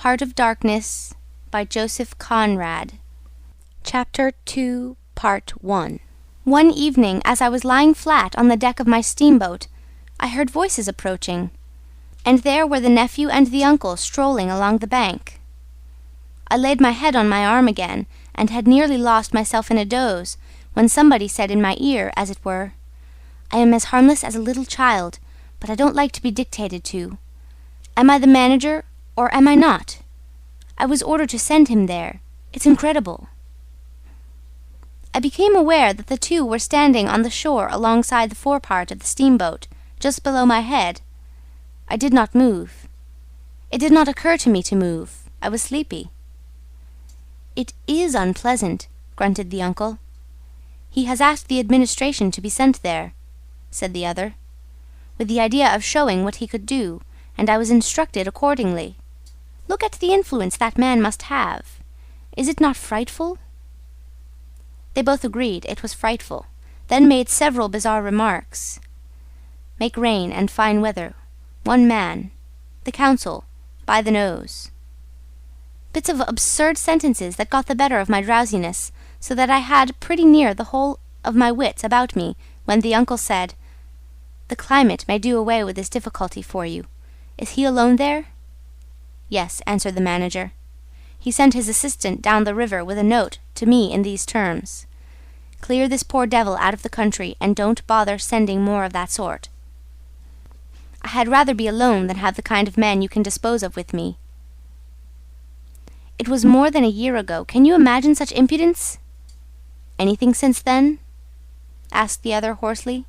Heart of Darkness by Joseph Conrad. Chapter 2, Part 1. One evening, as I was lying flat on the deck of my steamboat, I heard voices approaching, and there were the nephew and the uncle strolling along the bank. I laid my head on my arm again, and had nearly lost myself in a doze, when somebody said in my ear, as it were, "I am as harmless as a little child, but I don't like to be dictated to. Am I the manager, or am I not? I was ordered to send him there. It's incredible." I became aware that the two were standing on the shore alongside the forepart of the steamboat, just below my head. I did not move. It did not occur to me to move. I was sleepy. "It is unpleasant," grunted the uncle. "He has asked the administration to be sent there," said the other, with the idea of showing what he could do, and I was instructed accordingly. Look at the influence that man must have. Is it not frightful? They both agreed it was frightful, then made several bizarre remarks. Make rain and fine weather. One man. The council. By the nose. Bits of absurd sentences that got the better of my drowsiness, so that I had pretty near the whole of my wits about me when the uncle said, "The climate may do away with this difficulty for you. Is he alone there?" "Yes," answered the manager. He sent his assistant down the river with a note to me in these terms: "Clear this poor devil out of the country, and don't bother sending more of that sort." I had rather be alone than have the kind of man you can dispose of with me. It was more than a year ago. Can you imagine such impudence? "Anything since then?" asked the other hoarsely.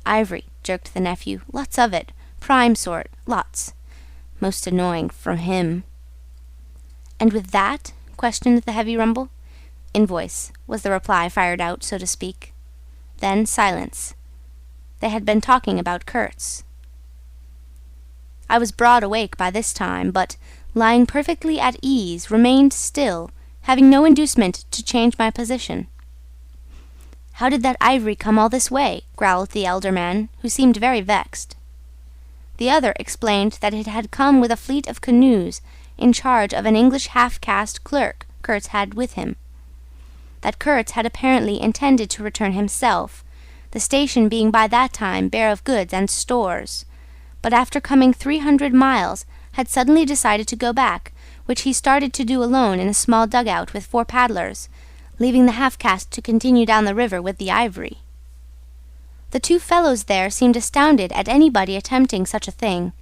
"Ivory," jerked the nephew. "Lots of it. Prime sort. Lots. Most annoying from him." "And with that?" questioned the heavy rumble. "Invoice," was the reply, fired out, so to speak. Then silence. They had been talking about Kurtz. I was broad awake by this time, but, lying perfectly at ease, remained still, having no inducement to change my position. "How did that ivory come all this way?" growled the elder man, who seemed very vexed. The other explained that it had come with a fleet of canoes in charge of an English half-caste clerk Kurtz had with him. That Kurtz had apparently intended to return himself, the station being by that time bare of goods and stores, but after coming 300 miles had suddenly decided to go back, which he started to do alone in a small dugout with 4 paddlers, leaving the half-caste to continue down the river with the ivory. The 2 fellows there seemed astounded at anybody attempting such a thing.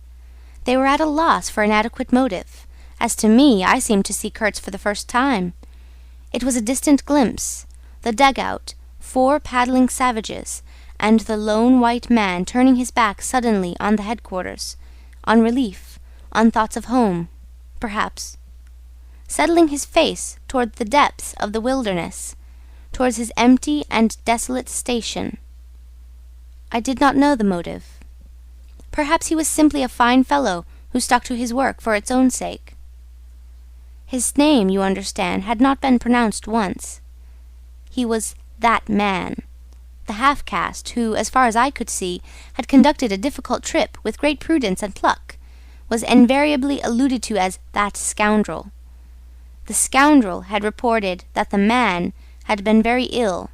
They were at a loss for an adequate motive. As to me, I seemed to see Kurtz for the first time. It was a distant glimpse, the dugout, 4 paddling savages, and the lone white man turning his back suddenly on the headquarters, on relief, on thoughts of home, perhaps, settling his face toward the depths of the wilderness, towards his empty and desolate station. I did not know the motive. Perhaps he was simply a fine fellow who stuck to his work for its own sake. His name, you understand, had not been pronounced once. He was that man, the half-caste who, as far as I could see, had conducted a difficult trip with great prudence and pluck, was invariably alluded to as that scoundrel. The scoundrel had reported that the man had been very ill,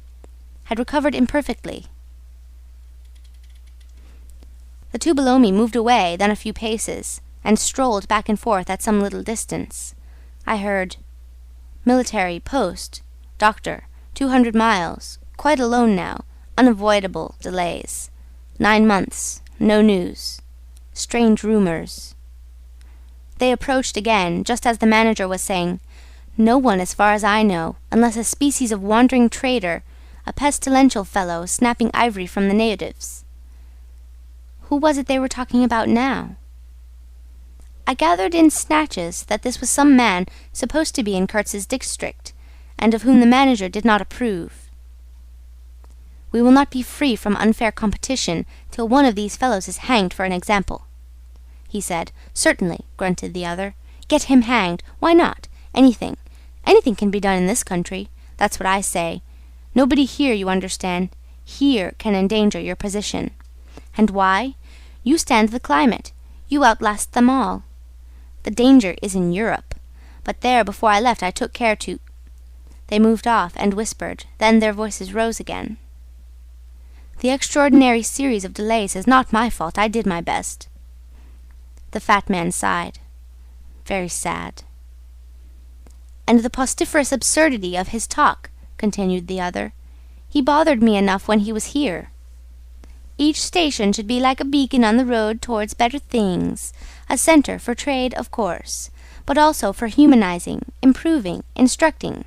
had recovered imperfectly. The 2 below me moved away, then a few paces, and strolled back and forth at some little distance. I heard, "Military, post, doctor, 200 miles, quite alone now, unavoidable delays, 9 months, no news, strange rumors." They approached again, just as the manager was saying, "No one, as far as I know, unless a species of wandering trader, a pestilential fellow snapping ivory from the natives." Who was it they were talking about now? I gathered in snatches that this was some man supposed to be in Kurtz's district, and of whom the manager did not approve. "We will not be free from unfair competition till one of these fellows is hanged for an example," he said. "Certainly," grunted the other. "Get him hanged. Why not? Anything. Anything can be done in this country. That's what I say. Nobody here, you understand, here can endanger your position. And why? You stand the climate. You outlast them all. The danger is in Europe. But there, before I left, I took care to..." They moved off and whispered. Then their voices rose again. "The extraordinary series of delays is not my fault. I did my best." The fat man sighed. "Very sad." "And the pestiferous absurdity of his talk," continued the other. "He bothered me enough when he was here. Each station should be like a beacon on the road towards better things, a centre for trade, of course, but also for humanizing, improving, instructing.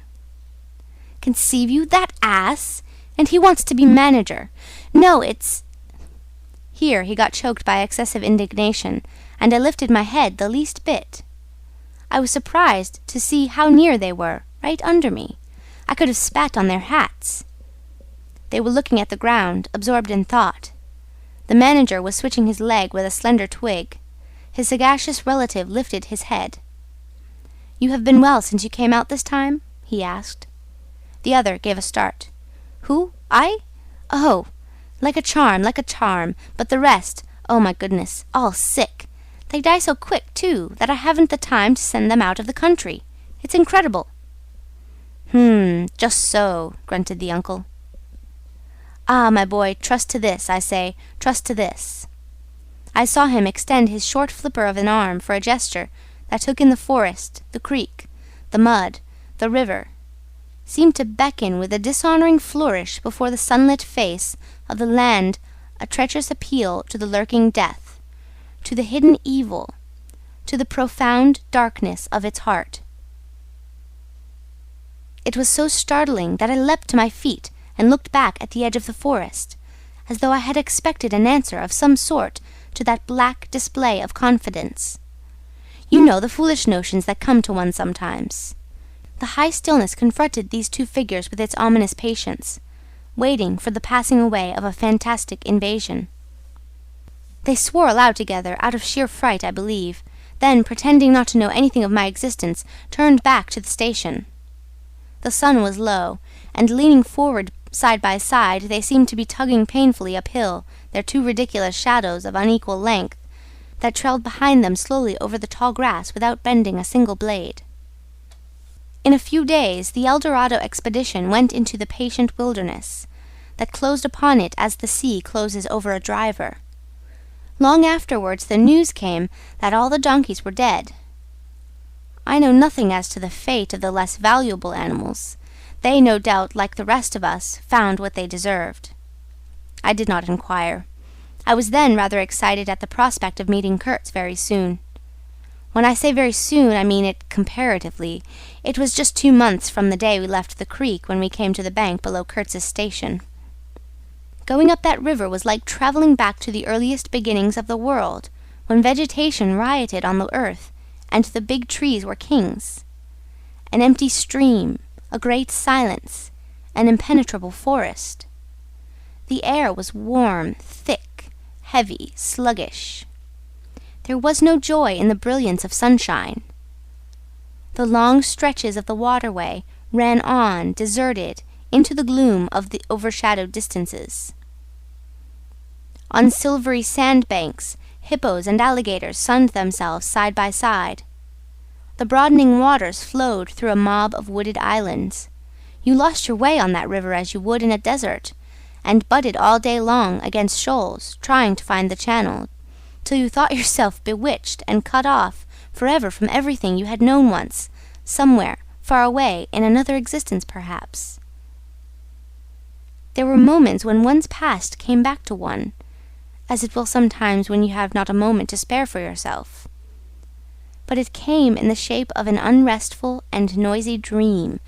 Conceive you, that ass! And he wants to be manager. No, it's..." Here he got choked by excessive indignation, and I lifted my head the least bit. I was surprised to see how near they were, right under me. I could have spat on their hats. They were looking at the ground, absorbed in thought. The manager was switching his leg with a slender twig. His sagacious relative lifted his head. "You have been well since you came out this time?" he asked. The other gave a start. "Who? I? Oh, like a charm, but the rest, oh my goodness, all sick. They die so quick, too, that I haven't the time to send them out of the country. It's incredible." Just so," grunted the uncle. "Ah, my boy, trust to this, I say, trust to this." I saw him extend his short flipper of an arm for a gesture that took in the forest, the creek, the mud, the river, seemed to beckon with a dishonouring flourish before the sunlit face of the land, a treacherous appeal to the lurking death, to the hidden evil, to the profound darkness of its heart. It was so startling that I leapt to my feet and looked back at the edge of the forest, as though I had expected an answer of some sort to that black display of confidence. You know the foolish notions that come to one sometimes. The high stillness confronted these two figures with its ominous patience, waiting for the passing away of a fantastic invasion. They swore aloud together, out of sheer fright, I believe, then, pretending not to know anything of my existence, turned back to the station. The sun was low, and leaning forward side by side, they seemed to be tugging painfully uphill, their two ridiculous shadows of unequal length, that trailed behind them slowly over the tall grass without bending a single blade. In a few days, the El Dorado expedition went into the patient wilderness, that closed upon it as the sea closes over a driver. Long afterwards the news came that all the donkeys were dead. I know nothing as to the fate of the less valuable animals. They, no doubt, like the rest of us, found what they deserved. I did not inquire. I was then rather excited at the prospect of meeting Kurtz very soon. When I say very soon, I mean it comparatively. It was just 2 months from the day we left the creek when we came to the bank below Kurtz's station. Going up that river was like travelling back to the earliest beginnings of the world, when vegetation rioted on the earth, and the big trees were kings. An empty stream, a great silence, an impenetrable forest. The air was warm, thick, heavy, sluggish. There was no joy in the brilliance of sunshine. The long stretches of the waterway ran on, deserted, into the gloom of the overshadowed distances. On silvery sandbanks, hippos and alligators sunned themselves side by side. The broadening waters flowed through a mob of wooded islands. You lost your way on that river as you would in a desert, and butted all day long against shoals, trying to find the channel, till you thought yourself bewitched and cut off forever from everything you had known once, somewhere, far away, in another existence perhaps. There were moments when one's past came back to one, as it will sometimes when you have not a moment to spare for yourself. But it came in the shape of an unrestful and noisy dream,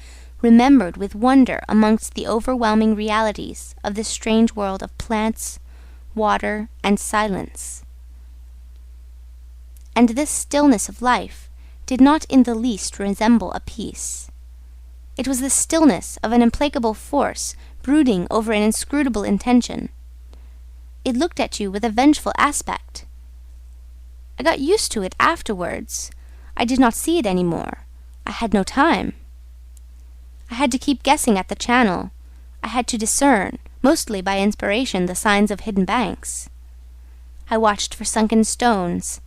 remembered with wonder amongst the overwhelming realities of this strange world of plants, water, and silence. And this stillness of life did not in the least resemble a peace. It was the stillness of an implacable force brooding over an inscrutable intention. It looked at you with a vengeful aspect. I got used to it afterwards. I did not see it any more. I had no time. I had to keep guessing at the channel. I had to discern, mostly by inspiration, the signs of hidden banks. I watched for sunken stones.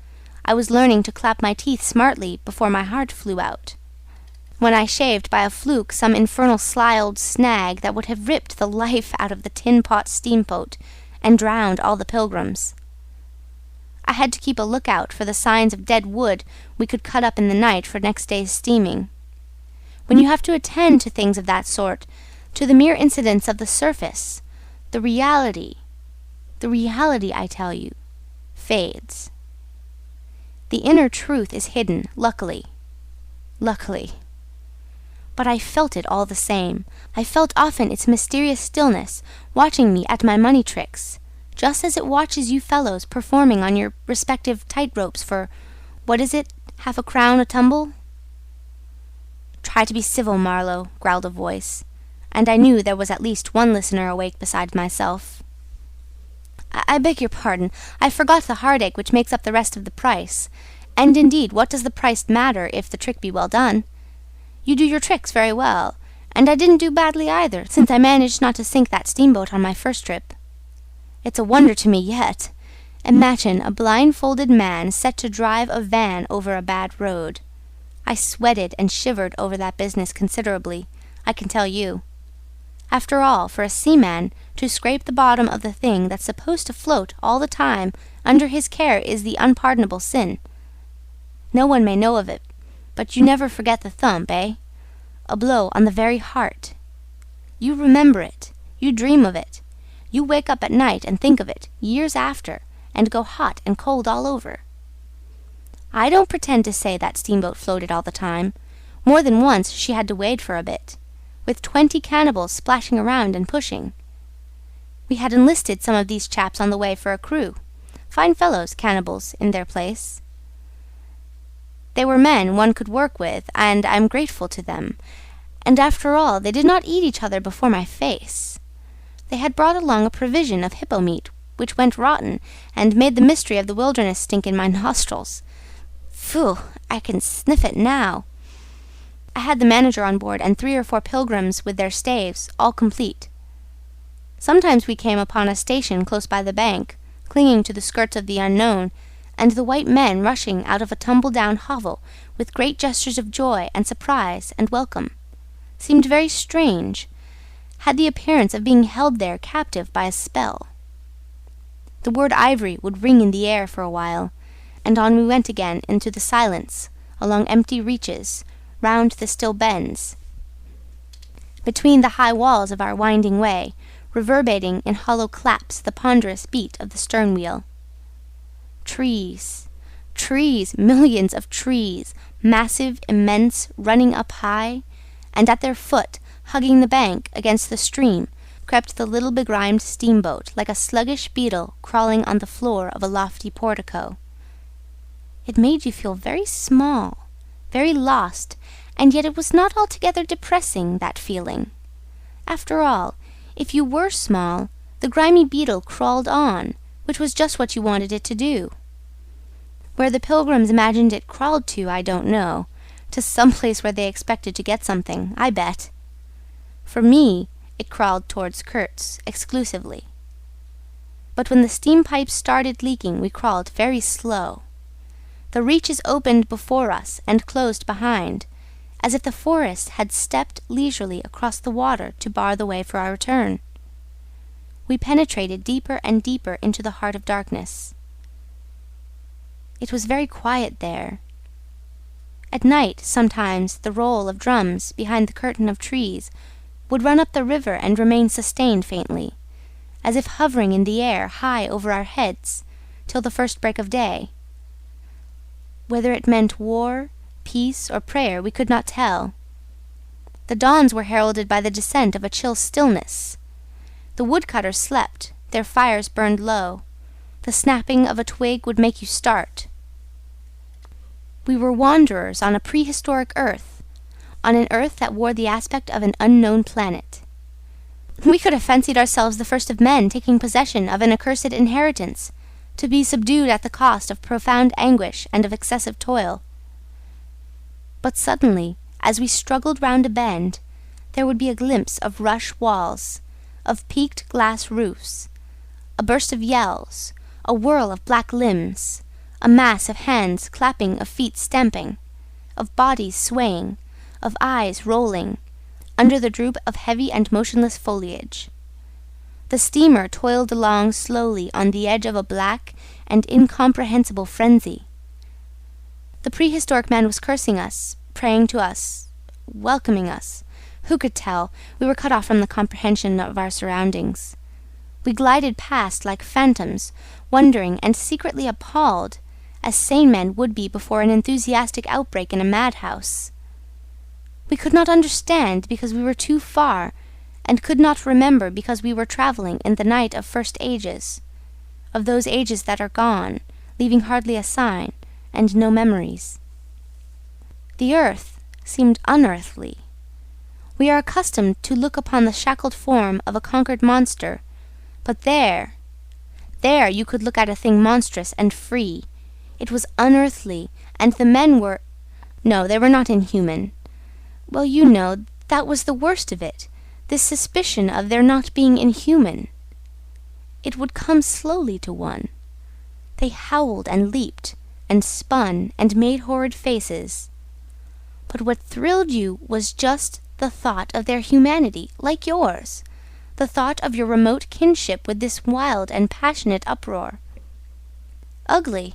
I was learning to clap my teeth smartly before my heart flew out, when I shaved by a fluke some infernal sly old snag that would have ripped the life out of the tin-pot steamboat and drowned all the pilgrims. I had to keep a lookout for the signs of dead wood we could cut up in the night for next day's steaming. When you have to attend to things of that sort, to the mere incidents of the surface, the reality, I tell you, fades. The inner truth is hidden, luckily. But I felt it all the same. I felt often its mysterious stillness watching me at my money tricks, just as it watches you fellows performing on your respective tight-ropes for, what is it, half a crown a tumble? "Try to be civil, Marlow," growled a voice, and I knew there was at least one listener awake besides myself. I beg your pardon, I forgot the heartache which makes up the rest of the price. And indeed, what does the price matter if the trick be well done? You do your tricks very well, and I didn't do badly either, since I managed not to sink that steamboat on my first trip. It's a wonder to me yet. Imagine a blindfolded man set to drive a van over a bad road. I sweated and shivered over that business considerably, I can tell you. After all, for a seaman, to scrape the bottom of the thing that's supposed to float all the time under his care is the unpardonable sin. No one may know of it, but you never forget the thump, eh? A blow on the very heart. You remember it, you dream of it, you wake up at night and think of it, years after, and go hot and cold all over. I don't pretend to say that steamboat floated all the time. More than once she had to wade for a bit, with 20 cannibals splashing around and pushing. We had enlisted some of these chaps on the way for a crew. Fine fellows, cannibals, in their place. They were men one could work with, and I'm grateful to them. And after all, they did not eat each other before my face. They had brought along a provision of hippo meat, which went rotten, and made the mystery of the wilderness stink in my nostrils. Phew, I can sniff it now. I had the manager on board and 3 or 4 pilgrims with their staves, all complete. Sometimes we came upon a station close by the bank, clinging to the skirts of the unknown, and the white men rushing out of a tumble-down hovel with great gestures of joy and surprise and welcome. Seemed very strange, had the appearance of being held there captive by a spell. The word ivory would ring in the air for a while, and on we went again into the silence, along empty reaches, round the still bends, between the high walls of our winding way, reverberating in hollow claps the ponderous beat of the stern wheel. Trees, millions of trees, massive, immense, running up high, and at their foot, hugging the bank against the stream, crept the little begrimed steamboat like a sluggish beetle crawling on the floor of a lofty portico. It made you feel very small, very lost, and yet it was not altogether depressing, that feeling. After all, if you were small, the grimy beetle crawled on, which was just what you wanted it to do. Where the pilgrims imagined it crawled to, I don't know. To some place where they expected to get something, I bet. For me, it crawled towards Kurtz, exclusively. But when the steam pipes started leaking, we crawled very slow. The reaches opened before us and closed behind, as if the forest had stepped leisurely across the water to bar the way for our return. We penetrated deeper and deeper into the heart of darkness. It was very quiet there. At night, sometimes, the roll of drums behind the curtain of trees would run up the river and remain sustained faintly, as if hovering in the air high over our heads, till the first break of day. Whether it meant war, peace, or prayer, we could not tell. The dawns were heralded by the descent of a chill stillness. The woodcutters slept, their fires burned low. The snapping of a twig would make you start. We were wanderers on a prehistoric earth, on an earth that wore the aspect of an unknown planet. We could have fancied ourselves the first of men taking possession of an accursed inheritance, to be subdued at the cost of profound anguish and of excessive toil. But suddenly, as we struggled round a bend, there would be a glimpse of rush walls, of peaked glass roofs, a burst of yells, a whirl of black limbs, a mass of hands clapping, of feet stamping, of bodies swaying, of eyes rolling, under the droop of heavy and motionless foliage. The steamer toiled along slowly on the edge of a black and incomprehensible frenzy. The prehistoric man was cursing us, praying to us, welcoming us. Who could tell? We were cut off from the comprehension of our surroundings. We glided past like phantoms, wondering and secretly appalled, as sane men would be before an enthusiastic outbreak in a madhouse. We could not understand because we were too far, and could not remember because we were travelling in the night of first ages, of those ages that are gone, leaving hardly a sign, and no memories. The earth seemed unearthly. We are accustomed to look upon the shackled form of a conquered monster, but there you could look at a thing monstrous and free. It was unearthly, and the men were... No, they were not inhuman. Well, you know, that was the worst of it, this suspicion of their not being inhuman. It would come slowly to one. They howled and leaped, and spun, and made horrid faces. But what thrilled you was just the thought of their humanity, like yours, the thought of your remote kinship with this wild and passionate uproar. Ugly.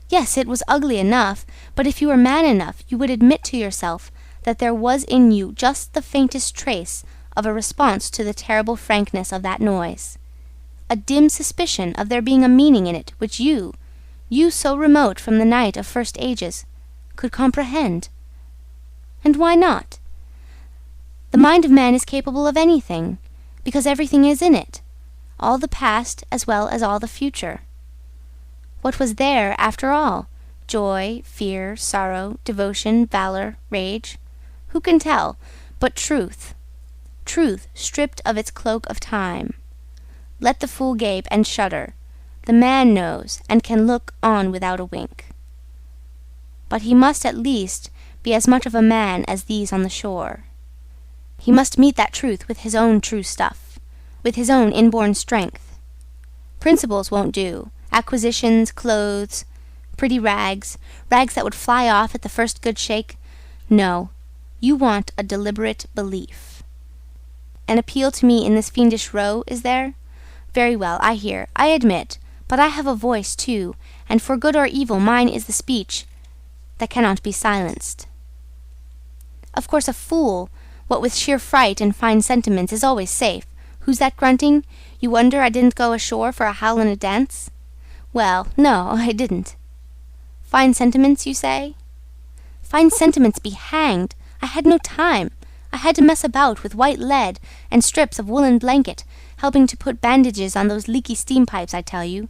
Yes, it was ugly enough, but if you were man enough, you would admit to yourself that there was in you just the faintest trace of a response to the terrible frankness of that noise, a dim suspicion of there being a meaning in it which you so remote from the night of first ages, could comprehend. And why not? The mind of man is capable of anything, because everything is in it, all the past as well as all the future. What was there, after all? Joy, fear, sorrow, devotion, valor, rage? Who can tell? But truth. Truth stripped of its cloak of time. Let the fool gape and shudder. The man knows, and can look on without a wink. But he must at least be as much of a man as these on the shore. He must meet that truth with his own true stuff, with his own inborn strength. Principles won't do. Acquisitions, clothes, pretty rags that would fly off at the first good shake. No, you want a deliberate belief. An appeal to me in this fiendish row, is there? Very well, I hear, I admit, but I have a voice too, and for good or evil mine is the speech that cannot be silenced. Of course a fool, what with sheer fright and fine sentiments, is always safe. Who's that grunting? You wonder I didn't go ashore for a howl and a dance? Well, no, I didn't. Fine sentiments, you say? Fine sentiments be hanged! I had no time. I had to mess about with white lead and strips of woolen blanket, helping to put bandages on those leaky steam pipes, I tell you.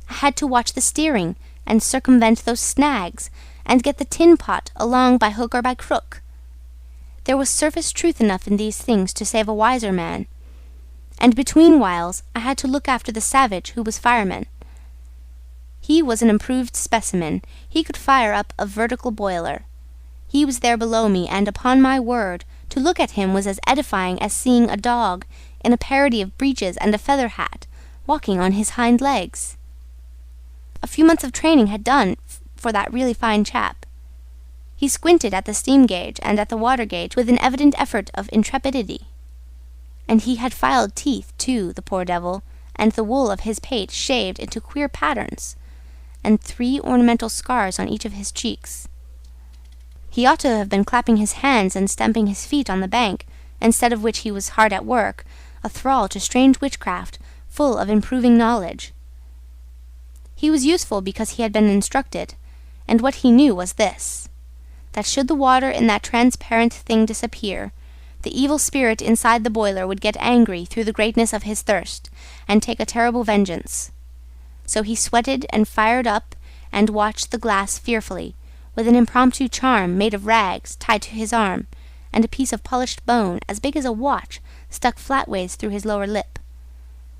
I had to watch the steering, and circumvent those snags, and get the tin pot along by hook or by crook. There was surface truth enough in these things to save a wiser man. And between whiles I had to look after the savage who was fireman. He was an improved specimen. He could fire up a vertical boiler. He was there below me, and upon my word, to look at him was as edifying as seeing a dog in a parody of breeches and a feather hat, walking on his hind legs. A few months of training had done for that really fine chap. He squinted at the steam gauge and at the water gauge with an evident effort of intrepidity. And he had filed teeth, too, the poor devil, and the wool of his pate shaved into queer patterns, and 3 ornamental scars on each of his cheeks. He ought to have been clapping his hands and stamping his feet on the bank, instead of which he was hard at work, a thrall to strange witchcraft, full of improving knowledge. He was useful because he had been instructed, and what he knew was this, that should the water in that transparent thing disappear, the evil spirit inside the boiler would get angry through the greatness of his thirst, and take a terrible vengeance. So he sweated and fired up, and watched the glass fearfully, with an impromptu charm made of rags tied to his arm, and a piece of polished bone as big as a watch stuck flatways through his lower lip.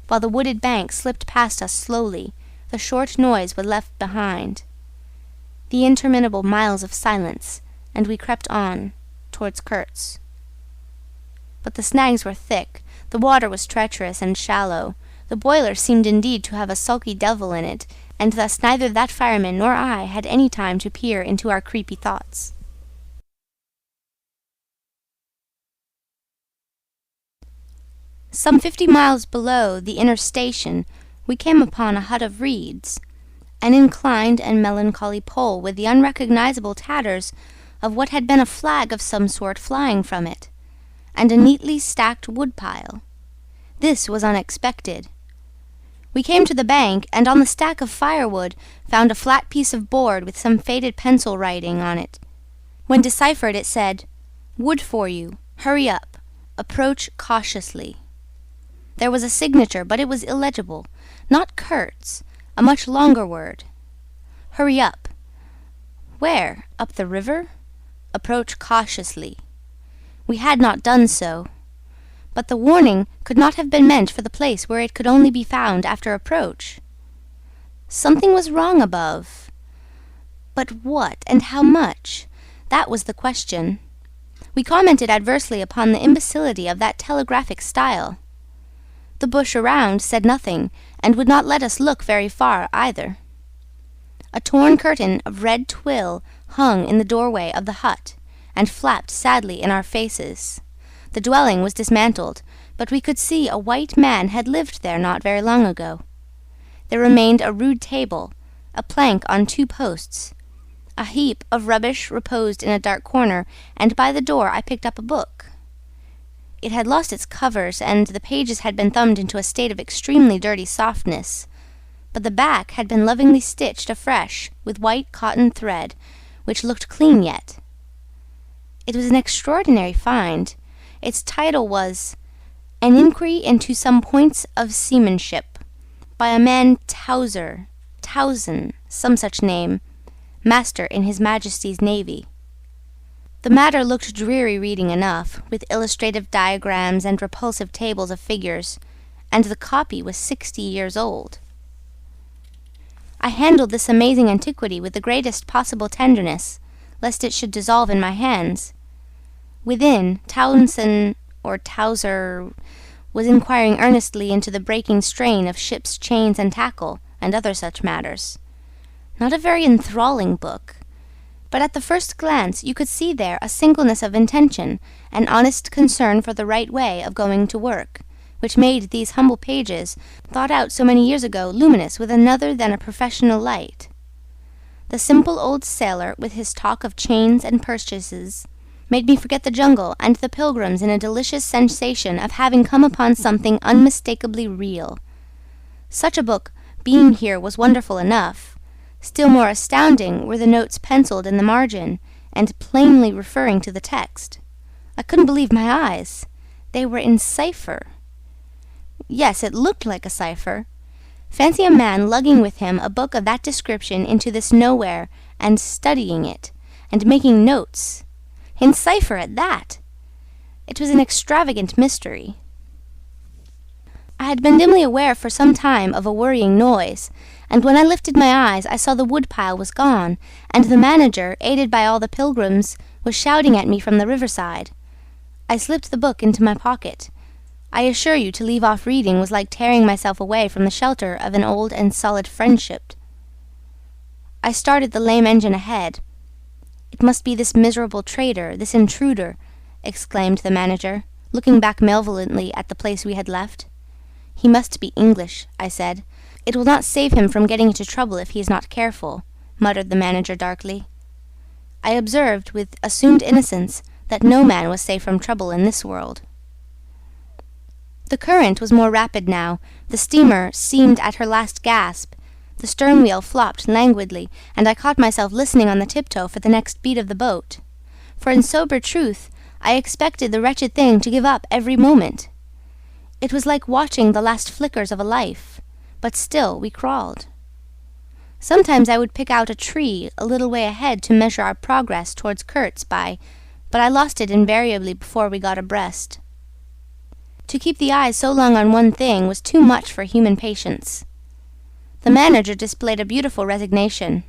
While the wooded bank slipped past us slowly, the short noise was left behind, the interminable miles of silence, and we crept on towards Kurtz. But the snags were thick, the water was treacherous and shallow, the boiler seemed indeed to have a sulky devil in it, and thus neither that fireman nor I had any time to peer into our creepy thoughts. Some 50 miles below the inner station, we came upon a hut of reeds, an inclined and melancholy pole with the unrecognizable tatters of what had been a flag of some sort flying from it, and a neatly stacked woodpile. This was unexpected. We came to the bank, and on the stack of firewood found a flat piece of board with some faded pencil writing on it. When deciphered, it said, "Wood for you. Hurry up. Approach cautiously." There was a signature, but it was illegible. Not Kurtz, a much longer word. Hurry up. Where? Up the river? Approach cautiously. We had not done so. But the warning could not have been meant for the place where it could only be found after approach. Something was wrong above. But what, and how much? That was the question. We commented adversely upon the imbecility of that telegraphic style. The bush around said nothing, and would not let us look very far either. A torn curtain of red twill hung in the doorway of the hut, and flapped sadly in our faces. The dwelling was dismantled, but we could see a white man had lived there not very long ago. There remained a rude table, a plank on 2 posts. A heap of rubbish reposed in a dark corner, and by the door I picked up a book. It had lost its covers, and the pages had been thumbed into a state of extremely dirty softness, but the back had been lovingly stitched afresh with white cotton thread, which looked clean yet. It was an extraordinary find. Its title was "An Inquiry into Some Points of Seamanship," by a man Towson, some such name, master in His Majesty's Navy. The matter looked dreary reading enough, with illustrative diagrams and repulsive tables of figures, and the copy was 60 years old. I handled this amazing antiquity with the greatest possible tenderness, lest it should dissolve in my hands. Within, Towser was inquiring earnestly into the breaking strain of ships' chains and tackle, and other such matters. Not a very enthralling book, but at the first glance you could see there a singleness of intention, an honest concern for the right way of going to work, which made these humble pages, thought out so many years ago, luminous with another than a professional light. The simple old sailor, with his talk of chains and purchases, made me forget the jungle and the pilgrims in a delicious sensation of having come upon something unmistakably real. Such a book, being here, was wonderful enough. Still more astounding were the notes penciled in the margin, and plainly referring to the text. I couldn't believe my eyes. They were in cipher. Yes, it looked like a cipher. Fancy a man lugging with him a book of that description into this nowhere, and studying it, and making notes. In cipher at that! It was an extravagant mystery. I had been dimly aware for some time of a worrying noise, and when I lifted my eyes I saw the woodpile was gone, and the manager, aided by all the pilgrims, was shouting at me from the riverside. I slipped the book into my pocket. I assure you, to leave off reading was like tearing myself away from the shelter of an old and solid friendship. I started the lame engine ahead. "It must be this miserable traitor, this intruder," exclaimed the manager, looking back malevolently at the place we had left. "He must be English," I said. "It will not save him from getting into trouble if he is not careful," muttered the manager darkly. I observed, with assumed innocence, that no man was safe from trouble in this world. The current was more rapid now. The steamer seemed at her last gasp. The stern wheel flopped languidly, and I caught myself listening on the tiptoe for the next beat of the boat. For in sober truth, I expected the wretched thing to give up every moment. It was like watching the last flickers of a life, but still we crawled. Sometimes I would pick out a tree a little way ahead to measure our progress towards Kurtz by, but I lost it invariably before we got abreast. To keep the eyes so long on one thing was too much for human patience. The manager displayed a beautiful resignation.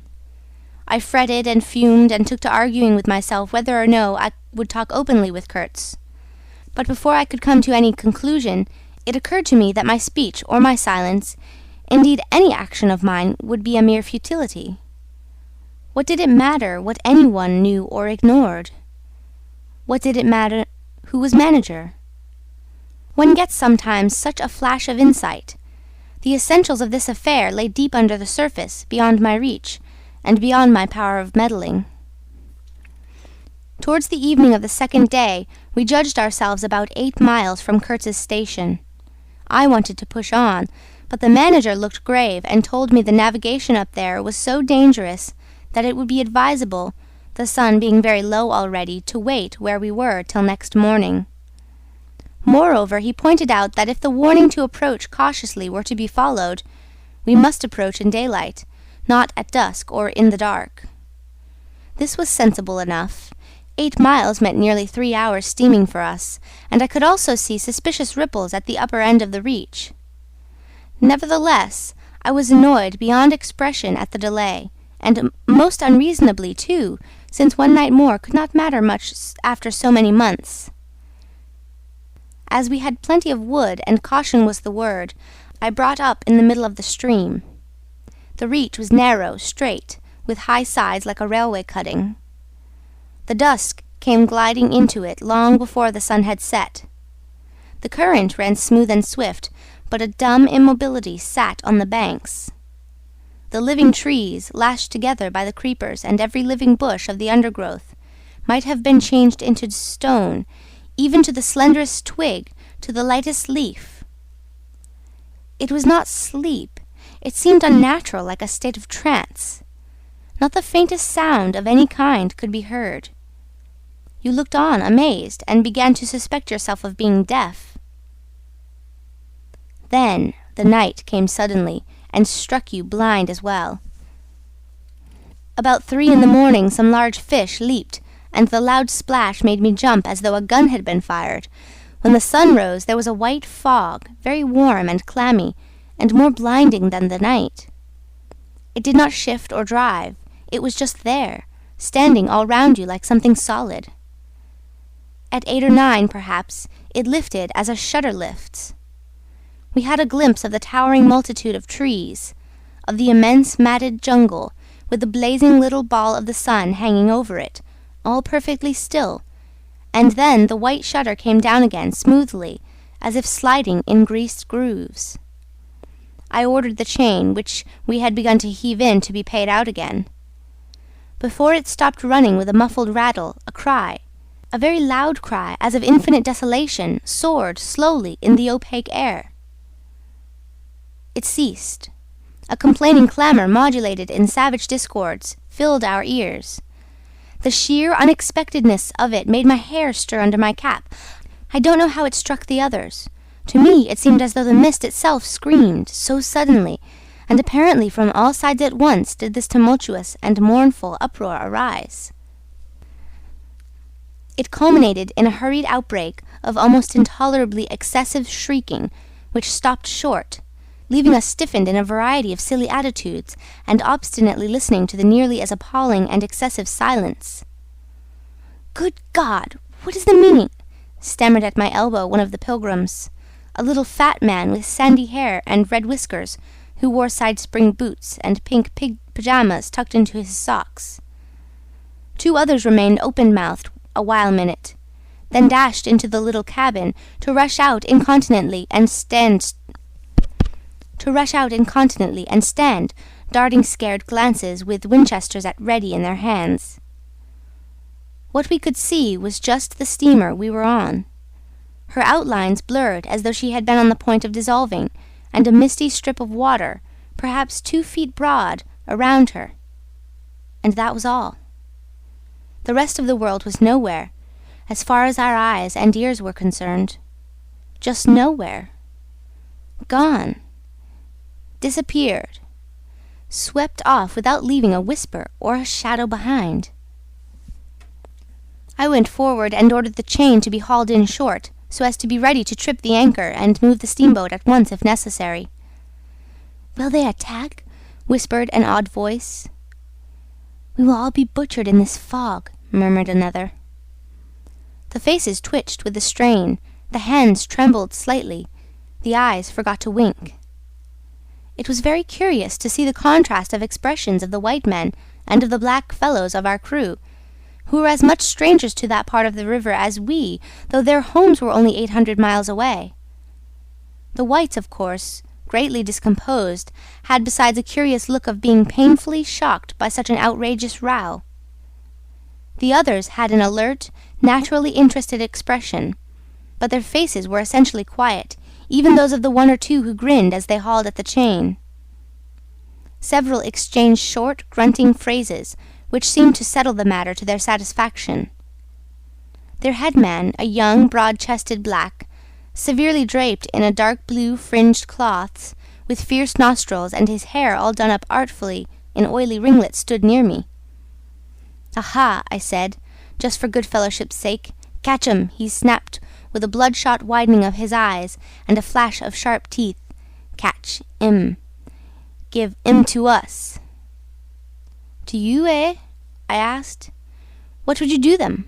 I fretted and fumed and took to arguing with myself whether or no I would talk openly with Kurtz. But before I could come to any conclusion, it occurred to me that my speech or my silence, Indeed, any action of mine would be a mere futility. What did it matter what anyone knew or ignored? What did it matter who was manager? One gets sometimes such a flash of insight. The essentials of this affair lay deep under the surface, beyond my reach, and beyond my power of meddling. Towards the evening of the second day, we judged ourselves about 8 miles from Kurtz's station. I wanted to push on, but the manager looked grave and told me the navigation up there was so dangerous that it would be advisable, the sun being very low already, to wait where we were till next morning. Moreover, he pointed out that if the warning to approach cautiously were to be followed, we must approach in daylight, not at dusk or in the dark. This was sensible enough. 8 miles meant nearly 3 hours steaming for us, and I could also see suspicious ripples at the upper end of the reach. Nevertheless, I was annoyed beyond expression at the delay, and most unreasonably too, since one night more could not matter much after so many months. As we had plenty of wood, and caution was the word, I brought up in the middle of the stream. The reach was narrow, straight, with high sides like a railway cutting. The dusk came gliding into it long before the sun had set. The current ran smooth and swift, but a dumb immobility sat on the banks. The living trees, lashed together by the creepers and every living bush of the undergrowth, might have been changed into stone, even to the slenderest twig, to the lightest leaf. It was not sleep. It seemed unnatural, like a state of trance. Not the faintest sound of any kind could be heard. You looked on, amazed, and began to suspect yourself of being deaf. Then the night came suddenly, and struck you blind as well. About 3 in the morning some large fish leaped, and the loud splash made me jump as though a gun had been fired. When the sun rose, there was a white fog, very warm and clammy, and more blinding than the night. It did not shift or drive. It was just there, standing all round you like something solid. At 8 or 9, perhaps, it lifted as a shutter lifts. We had a glimpse of the towering multitude of trees, of the immense matted jungle, with the blazing little ball of the sun hanging over it, all perfectly still, and then the white shutter came down again smoothly, as if sliding in greased grooves. I ordered the chain, which we had begun to heave in, to be paid out again. Before it stopped running with a muffled rattle, a cry, a very loud cry, as of infinite desolation, soared slowly in the opaque air. It ceased. A complaining clamour, modulated in savage discords, filled our ears. The sheer unexpectedness of it made my hair stir under my cap. I don't know how it struck the others. To me it seemed as though the mist itself screamed, so suddenly, and apparently from all sides at once did this tumultuous and mournful uproar arise. It culminated in a hurried outbreak of almost intolerably excessive shrieking, which stopped short, leaving us stiffened in a variety of silly attitudes, and obstinately listening to the nearly as appalling and excessive silence. "Good God! What is the meaning?" stammered at my elbow one of the pilgrims, a little fat man with sandy hair and red whiskers, who wore side-spring boots and pink pig pyjamas tucked into his socks. 2 others remained open-mouthed a minute, then dashed into the little cabin to rush out incontinently and stand, darting scared glances with Winchesters at ready in their hands. What we could see was just the steamer we were on. Her outlines blurred as though she had been on the point of dissolving, and a misty strip of water, perhaps 2 feet broad, around her. And that was all. The rest of the world was nowhere, as far as our eyes and ears were concerned. Just nowhere. Gone. Disappeared. Swept off without leaving a whisper or a shadow behind. I went forward and ordered the chain to be hauled in short, so as to be ready to trip the anchor and move the steamboat at once if necessary. "Will they attack?" whispered an odd voice. "We will all be butchered in this fog," murmured another. The faces twitched with the strain, the hands trembled slightly, the eyes forgot to wink. It was very curious to see the contrast of expressions of the white men and of the black fellows of our crew, who were as much strangers to that part of the river as we, though their homes were only 800 miles away. The whites, of course, greatly discomposed, had besides a curious look of being painfully shocked by such an outrageous row. The others had an alert, naturally interested expression, but their faces were essentially quiet, even those of the one or two who grinned as they hauled at the chain. Several exchanged short, grunting phrases, which seemed to settle the matter to their satisfaction. Their headman, a young, broad-chested black, severely draped in a dark blue fringed cloths, with fierce nostrils and his hair all done up artfully in oily ringlets, stood near me. "Aha!" I said, just for good fellowship's sake. "Catch 'em!" he snapped, with a bloodshot widening of his eyes and a flash of sharp teeth. "Catch 'im. Give 'im to us." "To you, eh?" I asked. "What would you do them?"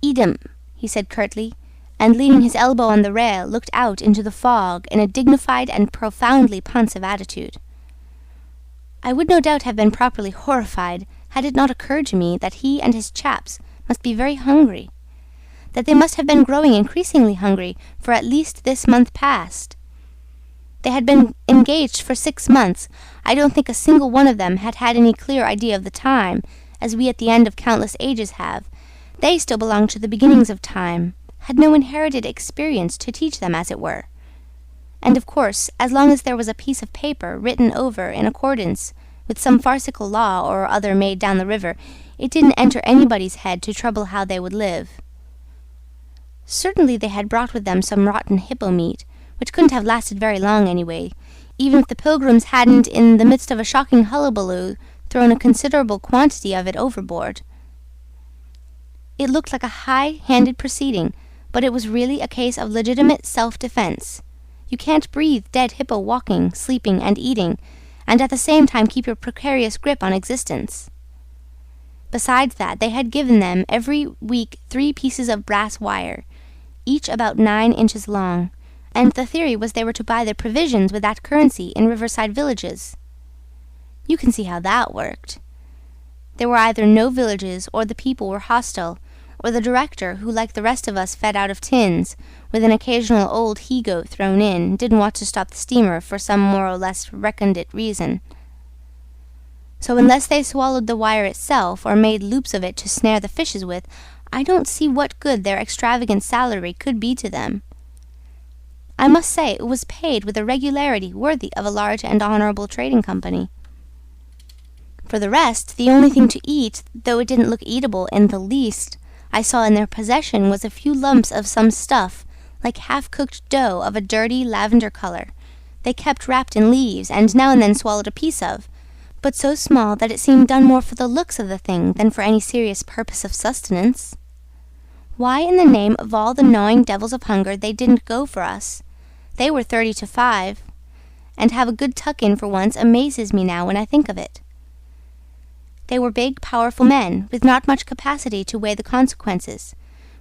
"Eat 'em," he said curtly, and leaning his elbow on the rail, looked out into the fog in a dignified and profoundly pensive attitude. I would no doubt have been properly horrified had it not occurred to me that he and his chaps must be very hungry, that they must have been growing increasingly hungry for at least this month past. They had been engaged for 6 months. I don't think a single one of them had had any clear idea of the time, as we at the end of countless ages have. They still belonged to the beginnings of time, had no inherited experience to teach them, as it were. And of course, as long as there was a piece of paper written over in accordance with some farcical law or other made down the river, it didn't enter anybody's head to trouble how they would live. Certainly they had brought with them some rotten hippo meat, which couldn't have lasted very long anyway, even if the pilgrims hadn't, in the midst of a shocking hullabaloo, thrown a considerable quantity of it overboard. It looked like a high-handed proceeding, but it was really a case of legitimate self-defense. You can't breathe dead hippo walking, sleeping, and eating, and at the same time keep your precarious grip on existence. Besides that, they had given them every week 3 pieces of brass wire, each about 9 inches long, and the theory was they were to buy their provisions with that currency in riverside villages. You can see how that worked. There were either no villages, or the people were hostile, or the director, who like the rest of us fed out of tins, with an occasional old he-goat thrown in, didn't want to stop the steamer for some more or less recondite reason. So unless they swallowed the wire itself, or made loops of it to snare the fishes with, I don't see what good their extravagant salary could be to them. I must say it was paid with a regularity worthy of a large and honourable trading company. For the rest, the only thing to eat, though it didn't look eatable in the least, I saw in their possession was a few lumps of some stuff, like half-cooked dough of a dirty lavender colour, they kept wrapped in leaves, and now and then swallowed a piece of, but so small that it seemed done more for the looks of the thing than for any serious purpose of sustenance. Why in the name of all the gnawing devils of hunger they didn't go for us? They were 30 to 5, and have a good tuck-in for once amazes me now when I think of it. They were big, powerful men, with not much capacity to weigh the consequences,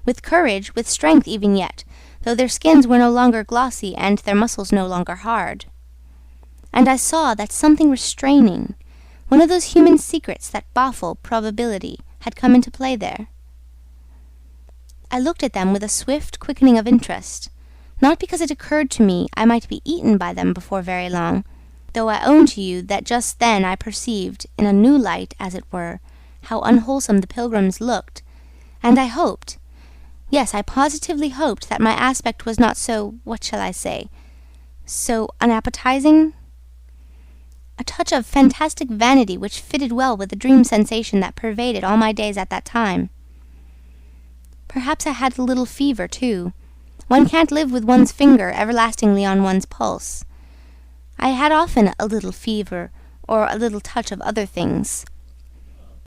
with courage, with strength even yet, though their skins were no longer glossy and their muscles no longer hard. And I saw that something restraining, one of those human secrets that baffle probability, had come into play there. I looked at them with a swift quickening of interest, not because it occurred to me I might be eaten by them before very long, though I own to you that just then I perceived, in a new light, as it were, how unwholesome the pilgrims looked, and I hoped, yes, I positively hoped that my aspect was not so, what shall I say, so unappetizing? A touch of fantastic vanity which fitted well with the dream sensation that pervaded all my days at that time. Perhaps I had a little fever, too. One can't live with one's finger everlastingly on one's pulse. I had often a little fever, or a little touch of other things.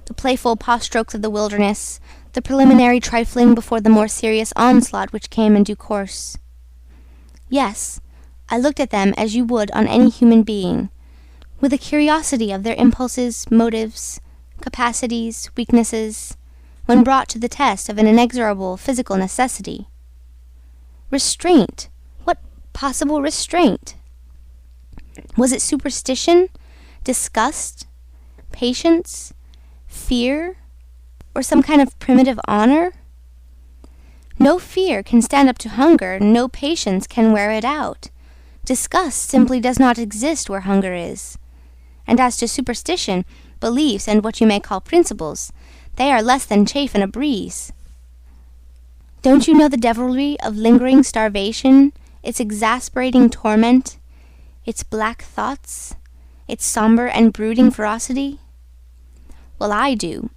The playful paw-strokes of the wilderness, the preliminary trifling before the more serious onslaught which came in due course. Yes, I looked at them as you would on any human being, with a curiosity of their impulses, motives, capacities, weaknesses, when brought to the test of an inexorable physical necessity. Restraint! What possible restraint? Was it superstition, disgust, patience, fear, or some kind of primitive honor? No fear can stand up to hunger, no patience can wear it out. Disgust simply does not exist where hunger is. And as to superstition, beliefs, and what you may call principles, they are less than chaff in a breeze. Don't you know the devilry of lingering starvation, its exasperating torment, its black thoughts, its somber and brooding ferocity? Well, I do.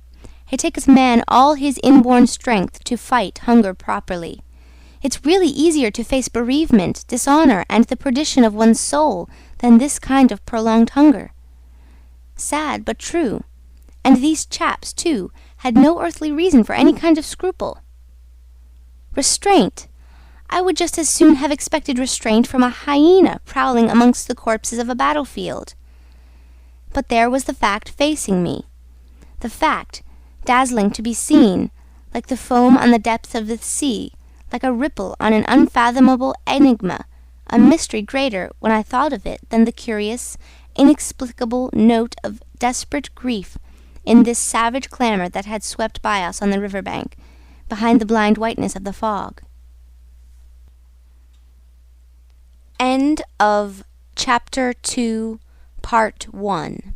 It takes man all his inborn strength to fight hunger properly. It's really easier to face bereavement, dishonor, and the perdition of one's soul than this kind of prolonged hunger. Sad, but true. And these chaps, too, had no earthly reason for any kind of scruple. Restraint! I would just as soon have expected restraint from a hyena prowling amongst the corpses of a battlefield. But there was the fact facing me. The fact, dazzling to be seen, like the foam on the depths of the sea, like a ripple on an unfathomable enigma, a mystery greater, when I thought of it, than the curious, inexplicable note of desperate grief in this savage clamor that had swept by us on the river bank, behind the blind whiteness of the fog. End of Chapter 2, Part 1.